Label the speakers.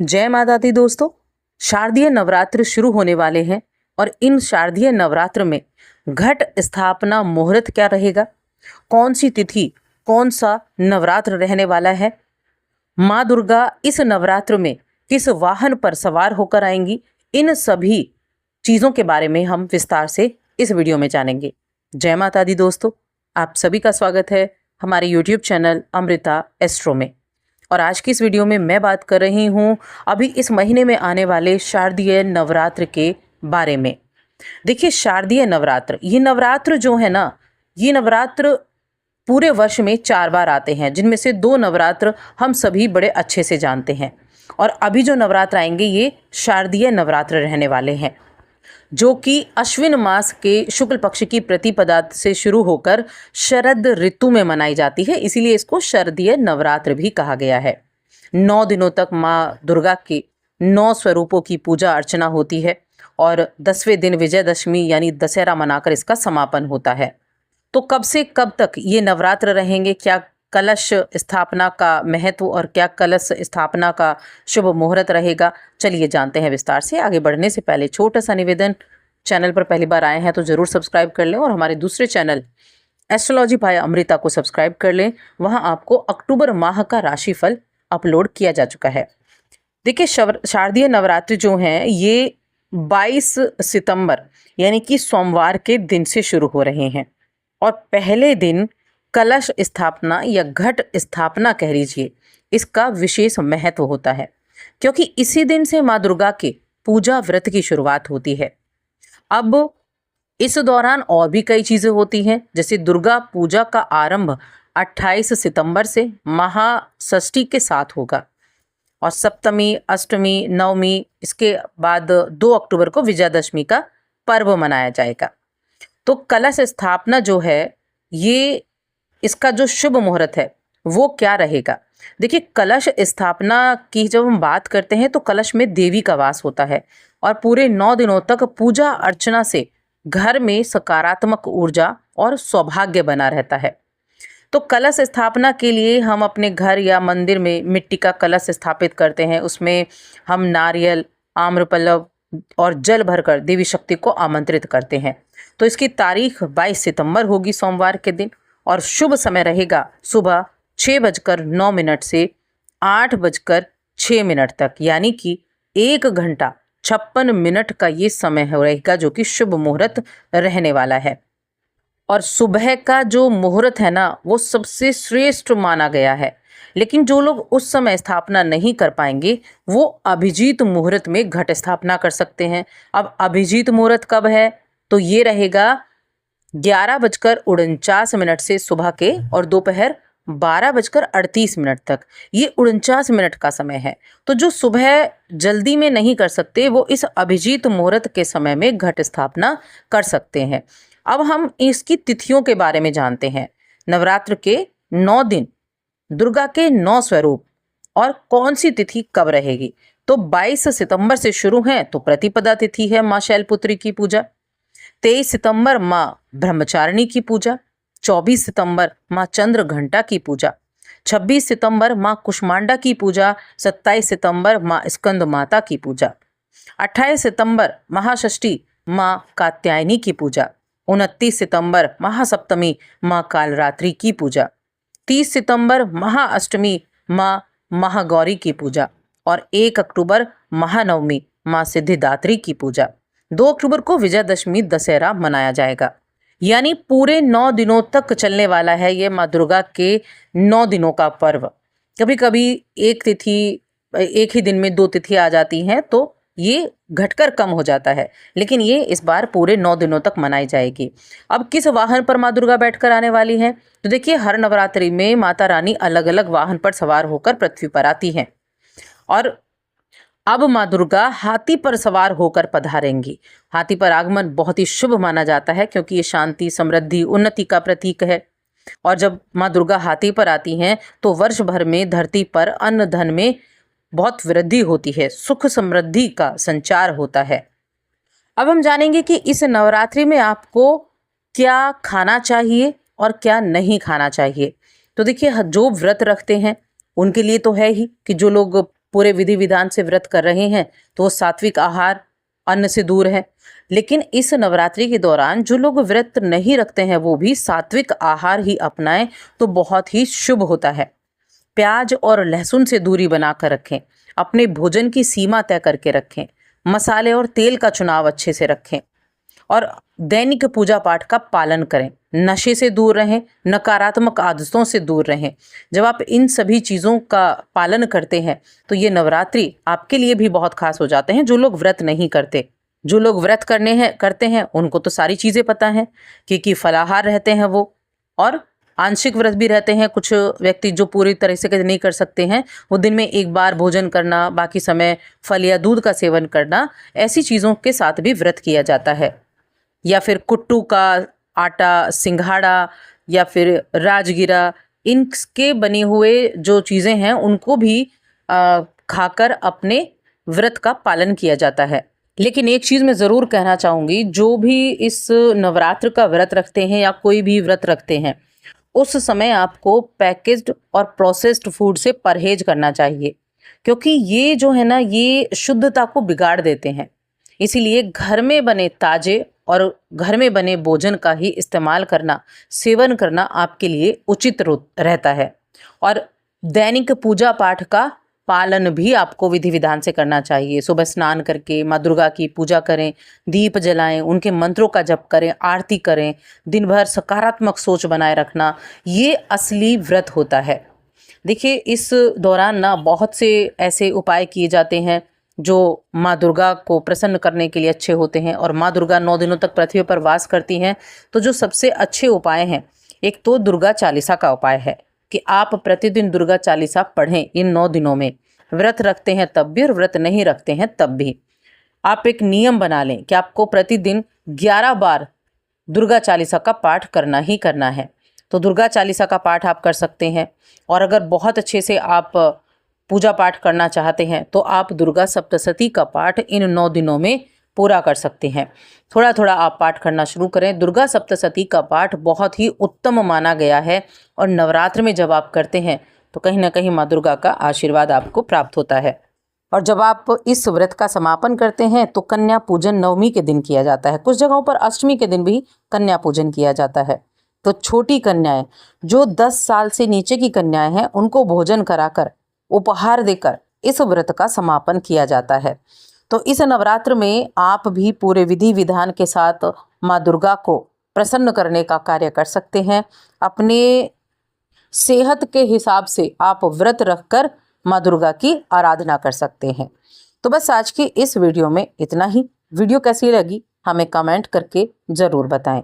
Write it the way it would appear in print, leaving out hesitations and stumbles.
Speaker 1: जय माता दी दोस्तों। शारदीय नवरात्र शुरू होने वाले हैं और इन शारदीय नवरात्र में घट स्थापना मुहूर्त क्या रहेगा, कौन सी तिथि, कौन सा नवरात्र रहने वाला है, माँ दुर्गा इस नवरात्र में किस वाहन पर सवार होकर आएंगी, इन सभी चीज़ों के बारे में हम विस्तार से इस वीडियो में जानेंगे। जय माता दी दोस्तों, आप सभी का स्वागत है हमारे यूट्यूब चैनल अमृता एस्ट्रो में। और आज की इस वीडियो में मैं बात कर रही हूँ अभी इस महीने में आने वाले शारदीय नवरात्र के बारे में। देखिए, शारदीय नवरात्र, ये नवरात्र जो है ना, ये नवरात्र पूरे वर्ष में 4 बार आते हैं, जिनमें से 2 नवरात्र हम सभी बड़े अच्छे से जानते हैं। और अभी जो नवरात्र आएंगे ये शारदीय नवरात्र रहने वाले हैं, जो कि अश्विन मास के शुक्ल पक्ष की प्रतिपदा से शुरू होकर शरद ऋतु में मनाई जाती है, इसीलिए इसको शारदीय नवरात्र भी कहा गया है। 9 दिनों तक माँ दुर्गा के 9 स्वरूपों की पूजा अर्चना होती है और 10वें दिन विजयदशमी यानी दशहरा मनाकर इसका समापन होता है। तो कब से कब तक ये नवरात्र रहेंगे, क्या कलश स्थापना का महत्व और क्या कलश स्थापना का शुभ मुहूर्त रहेगा, चलिए जानते हैं विस्तार से। आगे बढ़ने से पहले छोटा सा निवेदन, चैनल पर पहली बार आए हैं तो ज़रूर सब्सक्राइब कर लें और हमारे दूसरे चैनल एस्ट्रोलॉजी बाय अमृता को सब्सक्राइब कर लें। वहां आपको अक्टूबर माह का राशिफल अपलोड किया जा चुका है। देखिए, शारदीय नवरात्रि जो हैं ये 22 सितंबर यानी कि सोमवार के दिन से शुरू हो रहे हैं और पहले दिन कलश स्थापना या घट स्थापना कह लीजिए, इसका विशेष महत्व होता है, क्योंकि इसी दिन से माँ दुर्गा के पूजा व्रत की शुरुआत होती है। अब इस दौरान और भी कई चीज़ें होती हैं, जैसे दुर्गा पूजा का आरंभ 28 सितंबर से महाषष्ठी के साथ होगा और सप्तमी, अष्टमी, नवमी, इसके बाद 2 अक्टूबर को विजयदशमी का पर्व मनाया जाएगा। तो कलश स्थापना जो है, ये इसका जो शुभ मुहूर्त है वो क्या रहेगा। देखिए, कलश स्थापना की जब हम बात करते हैं तो कलश में देवी का वास होता है और पूरे 9 दिनों तक पूजा अर्चना से घर में सकारात्मक ऊर्जा और सौभाग्य बना रहता है। तो कलश स्थापना के लिए हम अपने घर या मंदिर में मिट्टी का कलश स्थापित करते हैं। उसमें हम नारियल, आम्रपल्लव और जल भरकर देवी शक्ति को आमंत्रित करते हैं। तो इसकी तारीख 22 सितंबर होगी, सोमवार के दिन, और शुभ समय रहेगा सुबह 6:09 से 8:06 तक, यानी कि 1 घंटा 56 मिनट का ये समय रहेगा, जो कि शुभ मुहूर्त रहने वाला है। और सुबह का जो मुहूर्त है ना, वो सबसे श्रेष्ठ माना गया है। लेकिन जो लोग उस समय स्थापना नहीं कर पाएंगे वो अभिजीत मुहूर्त में घट स्थापना कर सकते हैं। अब अभिजीत मुहूर्त कब है, तो ये रहेगा 11:49 से सुबह के और दोपहर 12:38 तक। ये 49 मिनट का समय है। तो जो सुबह जल्दी में नहीं कर सकते वो इस अभिजीत मुहूर्त के समय में घट स्थापना कर सकते हैं। अब हम इसकी तिथियों के बारे में जानते हैं। नवरात्र के 9 दिन, दुर्गा के 9 स्वरूप और कौन सी तिथि कब रहेगी। तो 22 सितंबर से शुरू है तो प्रतिपदा तिथि है माँ शैलपुत्री की पूजा। 23 सितंबर माँ ब्रह्मचारिणी की पूजा। 24 सितंबर माँ चंद्र घंटा की पूजा। 26 सितंबर माँ कुष्मांडा की पूजा। 27 सितंबर माँ स्कंद माता की पूजा। 28 सितंबर महाषष्ठी माँ कात्यायनी की पूजा। 29 सितंबर महासप्तमी माँ कालरात्रि की पूजा। 30 सितंबर महाअष्टमी माँ महागौरी की पूजा और 1 अक्टूबर महानवमी माँ सिद्धिदात्री की पूजा। 2 अक्टूबर को विजयदशमी दशहरा मनाया जाएगा। यानी पूरे 9 दिनों तक चलने वाला है ये माँ दुर्गा के 9 दिनों का पर्व। कभी कभी एक ही दिन में 2 तिथि आ जाती हैं तो ये घटकर कम हो जाता है, लेकिन ये इस बार पूरे 9 दिनों तक मनाई जाएगी। अब किस वाहन पर माँ दुर्गा बैठकर आने वाली हैं, तो देखिए, हर नवरात्रि में माता रानी अलग अलग वाहन पर सवार होकर पृथ्वी पर आती हैं और अब माँ दुर्गा हाथी पर सवार होकर पधारेंगी। हाथी पर आगमन बहुत ही शुभ माना जाता है, क्योंकि ये शांति, समृद्धि, उन्नति का प्रतीक है। और जब माँ दुर्गा हाथी पर आती हैं तो वर्ष भर में धरती पर अन्न धन में बहुत वृद्धि होती है, सुख समृद्धि का संचार होता है। अब हम जानेंगे कि इस नवरात्रि में आपको क्या खाना चाहिए और क्या नहीं खाना चाहिए। तो देखिए, जो व्रत रखते हैं उनके लिए तो है ही कि जो लोग पूरे विधि विधान से व्रत कर रहे हैं तो वो सात्विक आहार अन्न से दूर है। लेकिन इस नवरात्रि के दौरान जो लोग व्रत नहीं रखते हैं वो भी सात्विक आहार ही अपनाएं तो बहुत ही शुभ होता है। प्याज और लहसुन से दूरी बनाकर रखें, अपने भोजन की सीमा तय करके रखें, मसाले और तेल का चुनाव अच्छे से रखें और दैनिक पूजा पाठ का पालन करें। नशे से दूर रहें, नकारात्मक आदतों से दूर रहें। जब आप इन सभी चीज़ों का पालन करते हैं तो ये नवरात्रि आपके लिए भी बहुत खास हो जाते हैं। जो लोग व्रत नहीं करते, जो लोग व्रत करते हैं उनको तो सारी चीज़ें पता हैं कि फलाहार रहते हैं वो, और आंशिक व्रत भी रहते हैं। कुछ व्यक्ति जो पूरी तरह से नहीं कर सकते हैं वो दिन में एक बार भोजन करना, बाकी समय फल या दूध का सेवन करना, ऐसी चीज़ों के साथ भी व्रत किया जाता है। या फिर कुट्टू का आटा, सिंघाड़ा या फिर राजगिरा, इनके बने हुए जो चीज़ें हैं उनको भी खाकर अपने व्रत का पालन किया जाता है। लेकिन एक चीज़ मैं ज़रूर कहना चाहूँगी, जो भी इस नवरात्र का व्रत रखते हैं या कोई भी व्रत रखते हैं उस समय आपको पैकेज्ड और प्रोसेस्ड फूड से परहेज करना चाहिए, क्योंकि ये जो है ना ये शुद्धता को बिगाड़ देते हैं। इसीलिए घर में बने ताजे और घर में बने भोजन का ही इस्तेमाल करना, सेवन करना आपके लिए उचित रहता है। और दैनिक पूजा पाठ का पालन भी आपको विधि विधान से करना चाहिए। सुबह स्नान करके माँ दुर्गा की पूजा करें, दीप जलाएं, उनके मंत्रों का जप करें, आरती करें। दिन भर सकारात्मक सोच बनाए रखना, ये असली व्रत होता है। देखिए इस दौरान ना बहुत से ऐसे उपाय किए जाते हैं जो माँ दुर्गा को प्रसन्न करने के लिए अच्छे होते हैं, और माँ दुर्गा 9 दिनों तक पृथ्वी पर वास करती हैं। तो जो सबसे अच्छे उपाय हैं, एक तो दुर्गा चालीसा का उपाय है कि आप प्रतिदिन दुर्गा चालीसा पढ़ें। इन 9 दिनों में व्रत रखते हैं तब भी और व्रत नहीं रखते हैं तब भी आप एक नियम बना लें कि आपको प्रतिदिन 11 बार दुर्गा चालीसा का पाठ करना ही करना है। तो दुर्गा चालीसा का पाठ आप कर सकते हैं, और अगर बहुत अच्छे से आप पूजा पाठ करना चाहते हैं तो आप दुर्गा सप्तशती का पाठ इन 9 दिनों में पूरा कर सकते हैं। थोड़ा थोड़ा आप पाठ करना शुरू करें। दुर्गा सप्तशती का पाठ बहुत ही उत्तम माना गया है, और नवरात्र में जब आप करते हैं तो कहीं ना कहीं माँ दुर्गा का आशीर्वाद आपको प्राप्त होता है। और जब आप इस व्रत का समापन करते हैं तो कन्या पूजन नवमी के दिन किया जाता है। कुछ जगहों पर अष्टमी के दिन भी कन्या पूजन किया जाता है। तो छोटी कन्याएं, जो 10 साल से नीचे की कन्याएं हैं, उनको भोजन कराकर, उपहार देकर इस व्रत का समापन किया जाता है। तो इस नवरात्र में आप भी पूरे विधि विधान के साथ माँ दुर्गा को प्रसन्न करने का कार्य कर सकते हैं। अपने सेहत के हिसाब से आप व्रत रखकर माँ दुर्गा की आराधना कर सकते हैं। तो बस आज की इस वीडियो में इतना ही। वीडियो कैसी लगी हमें कमेंट करके ज़रूर बताएं।